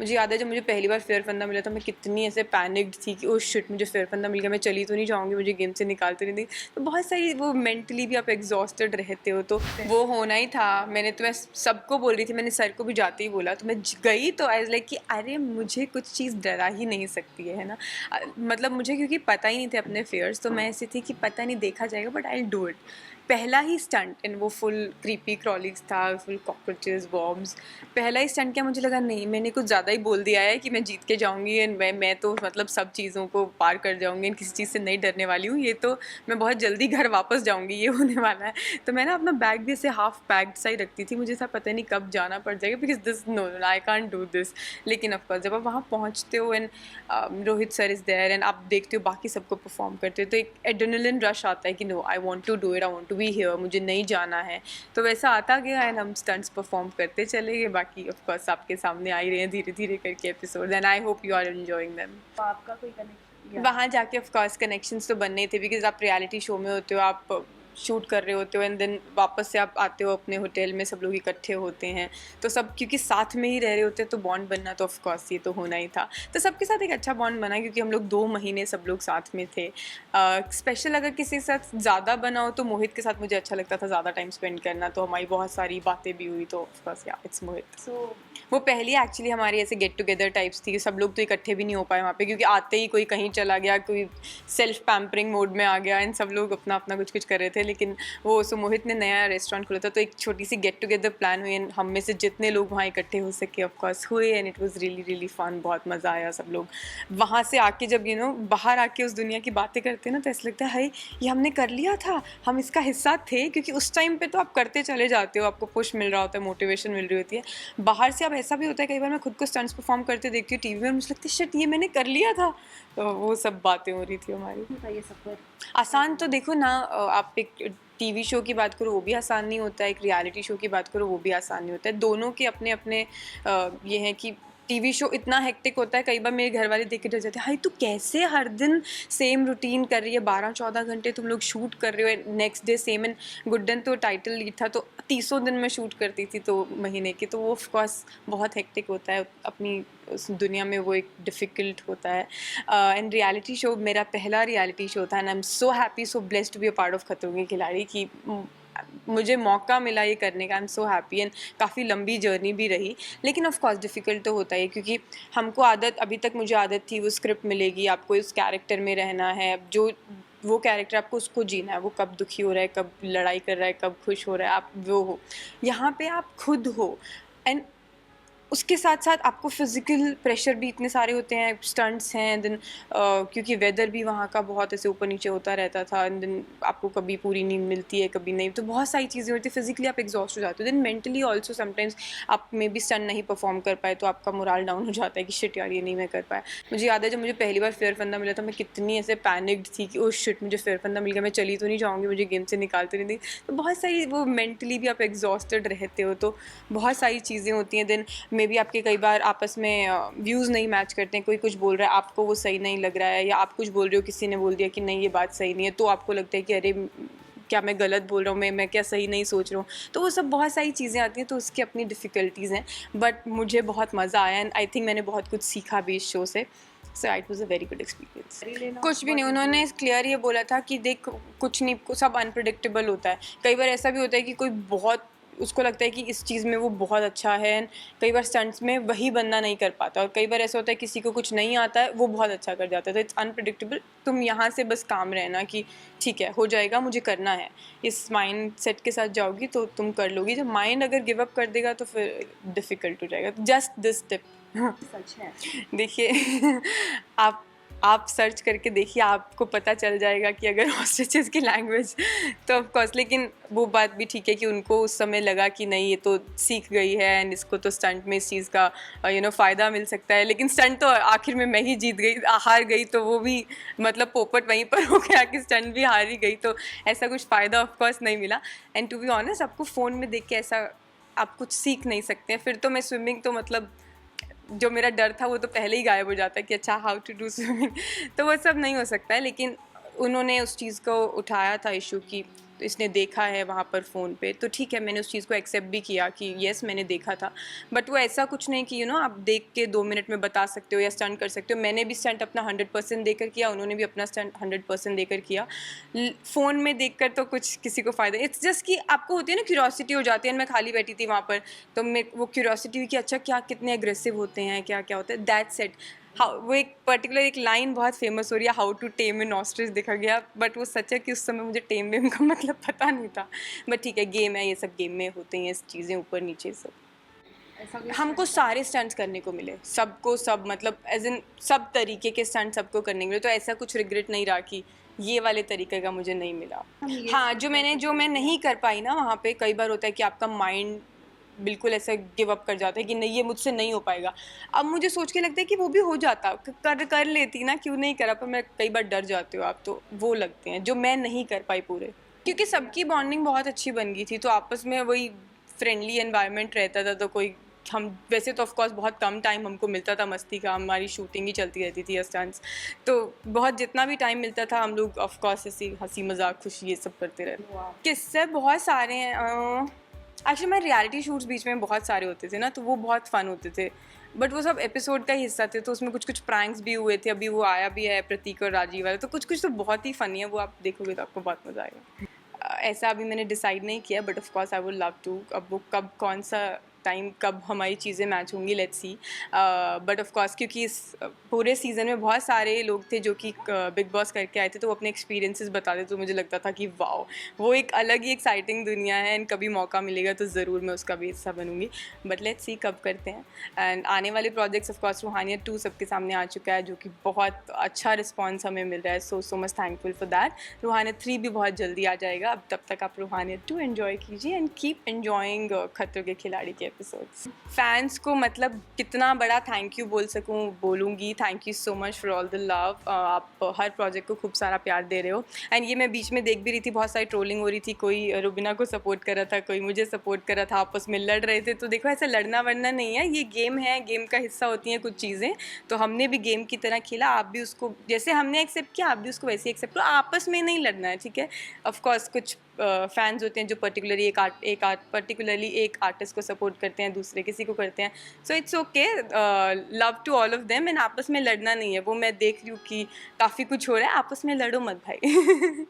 मुझे याद है जब मुझे पहली बार फेयर फंदा मिला था, मैं कितनी ऐसे पैनिक्ड थी कि ओह शिट, मुझे फेयर फंदा मिल गया, मैं चली तो नहीं जाऊँगी, मुझे गेम से निकाल तो नहीं देंगे। तो बहुत सारी वो मेंटली भी आप एग्जॉस्टेड रहते हो, तो वो होना ही था। मैंने तो मैं सबको बोल रही थी, मैंने सर को भी जाते ही बोला, तो मैं गई तो आई वाज लाइक कि अरे मुझे कुछ चीज़ डरा ही नहीं सकती है ना। मतलब मुझे क्योंकि पता ही नहीं थे अपने फेयर्स, तो मैं ऐसी थी कि पता नहीं देखा जाएगा but I will do it. पहला ही स्टंट एंड वो फुल क्रीपी क्रॉलिंग्स था, फुल कॉकरोचेस वॉर्म्स। पहला ही स्टंट क्या मुझे लगा नहीं, मैंने कुछ ज़्यादा ही बोल दिया है कि मैं जीत के जाऊंगी एंड मैं तो मतलब सब चीज़ों को पार कर जाऊंगी एंड किसी चीज़ से नहीं डरने वाली हूँ, ये तो मैं बहुत जल्दी घर वापस जाऊंगी, ये होने वाला है। तो मैं ना अपना बैग भी ऐसे हाफ पैक्ड सा ही रखती थी, मुझे ऐसा पता नहीं कब जाना पड़ जाएगा because this no I can't do this. लेकिन ऑफकोर्स जब आप वहाँ पहुँचते हो and Rohit sir is there and आप देखते हो बाकी सबको परफॉर्म करते हो, तो एक एड्रेनलिन रश आता है कि no I want to do it, I want to be here, मुझे नहीं जाना है। तो वैसा आता गया एंड हम स्टंट्स परफॉर्म करते चले गए। बाकी ऑफ कोर्स आपके सामने आ ही रहे हैं धीरे धीरे करके episode and I hope you are enjoying them. तो आपका कोई कनेक्शन वहाँ जाके ऑफ कोर्स कनेक्शंस तो बनने थे बिकॉज आप रियलिटी शो में होते हो, आप शूट कर रहे होते हो एंड देन वापस से आप आते हो अपने होटल में, सब लोग इकट्ठे होते हैं, तो सब क्योंकि साथ में ही रह रहे होते हैं तो बॉन्ड बनना तो ऑफ कोर्स ये तो होना ही था। तो सबके साथ एक अच्छा बॉन्ड बना क्योंकि हम लोग 2 महीने सब लोग साथ में थे। स्पेशल अगर किसी के साथ ज़्यादा बना हो तो मोहित के साथ मुझे अच्छा लगता था ज़्यादा टाइम स्पेंड करना, तो हमारी बहुत सारी बातें भी हुई, तो ऑफ कोर्स या इट्स मोहित। सो वो पहली एक्चुअली हमारी ऐसे गेट टुगेदर टाइप्स थी, सब लोग तो इकट्ठे भी नहीं हो पाए वहाँ पे क्योंकि आते ही कोई कहीं चला गया, कोई सेल्फ पैम्परिंग मोड में आ गया एंड सब लोग अपना अपना कुछ कुछ कर रहे थे। लेकिन वो सो मोहित ने नया रेस्टोरेंट खोला था तो एक छोटी सी गेट टुगेदर प्लान हुई एंड हम में से जितने लोग वहाँ इकट्ठे हो सके ऑफकोर्स हुए and it was really really fun, बहुत मज़ा आया। सब लोग वहाँ से आके जब बाहर आके उस दुनिया की बातें करते हैं ना तो ऐसा लगता है हाय ये हमने कर लिया था, हम इसका हिस्सा थे, क्योंकि उस टाइम पे तो आप करते चले जाते हो, आपको पुश मिल रहा होता है, मोटिवेशन मिल रही होती है। बाहर से अब ऐसा भी होता है, कई बार मैं खुद को स्टंट्स परफॉर्म करते देखती हूँ टीवी में, मुझे लगता है शिट ये मैंने कर लिया था। तो वो सब बातें हो रही थी हमारी। बताइए सफर आसान तो देखो ना, आप एक टीवी शो की बात करो वो भी आसान नहीं होता है, एक रियलिटी शो की बात करो वो भी आसान नहीं होता है। दोनों के अपने अपने ये हैं कि टीवी शो इतना हेक्टिक होता है, कई बार मेरे घर वाले देख के डर जाते हैं हाय तू कैसे हर दिन सेम रूटीन कर रही है, 12-14 घंटे तुम लोग शूट कर रहे हो, next day same. And Guddan तो टाइटल लीड था तो 30 दिन में शूट करती थी तो महीने की, तो वो ऑफकोर्स बहुत हेक्टिक होता है, अपनी उस दुनिया में वो एक डिफ़िकल्ट होता है। एंड रियलिटी शो मेरा पहला रियलिटी शो था and I am so happy so blessed to be a part of Khatron Ke खिलाड़ी कि मुझे मौका मिला ये करने का। आई एम सो हैप्पी एंड काफ़ी लंबी जर्नी भी रही, लेकिन ऑफ कोर्स डिफ़िकल्ट तो होता है क्योंकि हमको आदत, अभी तक मुझे आदत थी वो स्क्रिप्ट मिलेगी, आपको इस कैरेक्टर में रहना है, जो वो कैरेक्टर आपको उसको जीना है, वो कब दुखी हो रहा है, कब लड़ाई कर रहा है, कब खुश हो रहा है, आप वो हो। यहाँ पे आप खुद हो एंड उसके साथ साथ आपको फिज़िकल प्रेशर भी इतने सारे होते हैं, स्टंट्स हैं, देन क्योंकि वेदर भी वहाँ का बहुत ऐसे ऊपर नीचे होता रहता था एंड देन आपको कभी पूरी नींद मिलती है कभी नहीं, तो बहुत सारी चीज़ें होती है, फिजिकली आप एग्जॉस्ट हो जाते हो, देन मेंटली ऑल्सो समटाइम्स आप मे बी स्टंट नहीं परफॉर्म कर पाए तो आपका मोरल डाउन हो जाता है कि शिट यार ये नहीं मैं कर पाया। मुझे याद है जब मुझे पहली बार फेयर फंदा मिला था, मैं कितनी ऐसे पैनिक्ड थी कि ओह शिट मुझे फेयर फंदा मिल गया, मैं चली तो नहीं जाऊँगी, मुझे गेम से निकाल तो नहीं देंगे। तो बहुत सारी वो मेंटली भी आप एग्जॉस्टेड रहते हो, तो बहुत सारी चीज़ें होती हैं। देन मे बी आपके कई बार आपस में व्यूज़ नहीं मैच करते हैं, कोई कुछ बोल रहा है आपको वो सही नहीं लग रहा है, या आप कुछ बोल रहे हो किसी ने बोल दिया कि नहीं ये बात सही नहीं है, तो आपको लगता है कि अरे क्या मैं गलत बोल रहा हूँ, मैं क्या सही नहीं सोच रहा हूँ। तो वो सब बहुत सारी चीज़ें आती हैं, तो उसकी अपनी डिफ़िकल्टीज़ हैं, बट मुझे बहुत मज़ा आया एंड आई थिंक मैंने बहुत कुछ सीखा भी इस शो से। So it was a very good experience. कुछ भी नहीं, उन्होंने क्लियर ये बोला था कि देख कुछ नहीं, सब अनप्रिडिक्टेबल होता है। कई बार ऐसा भी होता है कि कोई बहुत उसको लगता है कि इस चीज़ में वो बहुत अच्छा है, कई बार स्टंट्स में वही बंदा नहीं कर पाता, और कई बार ऐसा होता है किसी को कुछ नहीं आता है वो बहुत अच्छा कर जाता है। तो इट्स अनप्रिडिक्टेबल, तुम यहाँ से बस काम रहना कि ठीक है हो जाएगा, मुझे करना है, इस माइंड सेट के साथ जाओगी तो तुम कर लोगी। जब माइंड अगर गिव अप कर देगा तो फिर डिफ़िकल्ट हो जाएगा। जस्ट दिस टिप सच है। देखिए आप आप सर्च करके देखिए, आपको पता चल जाएगा कि अगर ऑस्ट्रिचेस की लैंग्वेज, तो ऑफ कोर्स। लेकिन वो बात भी ठीक है कि उनको उस समय लगा कि नहीं ये तो सीख गई है एंड इसको तो स्टंट में इस चीज़ का फ़ायदा मिल सकता है। लेकिन स्टंट तो आखिर में मैं ही जीत गई, हार गई, तो वो भी मतलब पोपट वहीं पर हो गया कि स्टंट भी हार ही गई, तो ऐसा कुछ फ़ायदा ऑफ कोर्स नहीं मिला। एंड टू बी ऑनेस्ट, आपको फ़ोन में देख के ऐसा आप कुछ सीख नहीं सकते हैं। फिर तो मैं स्विमिंग तो मतलब जो मेरा डर था वो तो पहले ही गायब हो जाता है कि अच्छा हाउ टू डू स्विमिंग, तो वो सब नहीं हो सकता है। लेकिन उन्होंने उस चीज़ को उठाया था इशू की इसने देखा है वहाँ पर फ़ोन पे, तो ठीक है, मैंने उस चीज़ को एक्सेप्ट भी किया कि येस मैंने देखा था। बट वो ऐसा कुछ नहीं कि आप देख के 2 मिनट में बता सकते हो या स्टंट कर सकते हो। मैंने भी स्टंट अपना 100% देकर किया, उन्होंने भी अपना स्टंट 100% देकर किया। फ़ोन में देखकर तो कुछ किसी को फ़ायदा, इट्स जस्ट कि आपको होती है ना क्यूरियोसिटी हो जाती है। मैं खाली बैठी थी वहाँ पर, तो मैं वो क्यूरियोसिटी हुई कि अच्छा क्या कितने एग्रेसिव होते हैं, क्या क्या होता है, दैट्स इट। वो एक पर्टिकुलर एक लाइन बहुत फेमस हो रही है, how to tame an ostrich, देखा गया। बट वो सच है कि उस समय मुझे टेम वेम का मतलब पता नहीं था। बट ठीक है, गेम है, ये सब गेम में होते हैं चीज़ें, ऊपर नीचे सब। हमको सारे स्टंट्स करने को मिले, सबको सब, मतलब एज इन सब तरीके के स्टंट सबको करने को मिले, तो ऐसा कुछ रिग्रेट नहीं रहा कि ये वाले तरीके का मुझे नहीं मिला। हाँ, जो मैं नहीं कर पाई ना वहाँ पे, कई बार होता है कि आपका माइंड बिल्कुल ऐसा गिव अप कर जाता है कि नहीं ये मुझसे नहीं हो पाएगा। अब मुझे सोच के लगता है कि वो भी हो जाता, कर लेती ना, क्यों नहीं करा, पर मैं कई बार डर जाती हूँ आप, तो वो लगते हैं जो मैं नहीं कर पाई पूरे, क्योंकि सबकी बॉन्डिंग बहुत अच्छी बन गई थी, तो आपस में वही फ्रेंडली एनवायरनमेंट रहता था। तो कोई, हम वैसे तो ऑफ कोर्स बहुत कम टाइम हमको मिलता था मस्ती का, हमारी शूटिंग ही चलती रहती थी या स्टंट्स, तो बहुत जितना भी टाइम मिलता था हम लोग ऑफ कोर्स ऐसी हंसी मजाक खुशी ये सब करते रहते। किस्से बहुत सारे हैं। एक्चुअली मैं रियलिटी शूट्स बीच में बहुत सारे होते थे ना, तो वो बहुत फ़न होते थे, बट वो सब एपिसोड का ही हिस्सा थे, तो उसमें कुछ कुछ प्रैंक्स भी हुए थे। अभी वो आया भी है प्रतीक और राजीव वाला, तो कुछ कुछ तो बहुत ही फ़नी है, वो आप देखोगे तो आपको बहुत मज़ा आएगा। ऐसा अभी मैंने डिसाइड नहीं किया, but of course I would love to. अब वो कब, कौन सा टाइम, कब हमारी चीज़ें मैच होंगी, let's see. But of course क्योंकि इस पूरे सीज़न में बहुत सारे लोग थे जो कि बिग बॉस करके आए थे, तो वो अपने एक्सपीरियंसेस बताते, तो मुझे लगता था कि वाओ, वो एक अलग ही एक्साइटिंग दुनिया है, एंड कभी मौका मिलेगा तो ज़रूर मैं उसका भी हिस्सा बनूंगी। बट लेट्स सी कब करते हैं। एंड आने वाले प्रोजेक्ट्स, ऑफ कोर्स रूहानियत 2 सबके सामने आ चुका है, जो कि बहुत अच्छा रिस्पॉन्स हमें मिल रहा है, so much thankful for that. रूहानियत 3 भी बहुत जल्दी आ जाएगा। अब तब तक आप रूहानियत 2 एंजॉय कीजिए एंड कीप एंजॉइंग खतरों के खिलाड़ी के एपिसोड्स। फैंस को मतलब कितना बड़ा थैंक यू बोल सकूं, बोलूँगी thank you so much for all the love. आप हर प्रोजेक्ट को खूब सारा प्यार दे रहे हो। एंड ये मैं बीच में देख भी रही थी, बहुत सारी ट्रोलिंग हो रही थी, कोई रुबिना को सपोर्ट कर रहा था, कोई मुझे सपोर्ट कर रहा था, आपस में लड़ रहे थे। तो देखो, ऐसा लड़ना वड़ना नहीं है, ये गेम है, गेम का हिस्सा होती हैं कुछ चीज़ें, तो हमने भी गेम की तरह खेला, आप भी उसको जैसे हमने एक्सेप्ट किया, आप भी उसको वैसे एक्सेप्ट करो, आपस में नहीं लड़ना है, ठीक है। ऑफकोर्स कुछ फैंस होते हैं जो पर्टिकुलरली पर्टिकुलरली एक आर्टिस्ट को सपोर्ट करते हैं, दूसरे किसी को करते हैं, so it's okay, love to all of them. And आपस में लड़ना नहीं है, वो मैं देख रही हूँ कि काफ़ी कुछ हो रहा है, आपस में लड़ो मत भाई।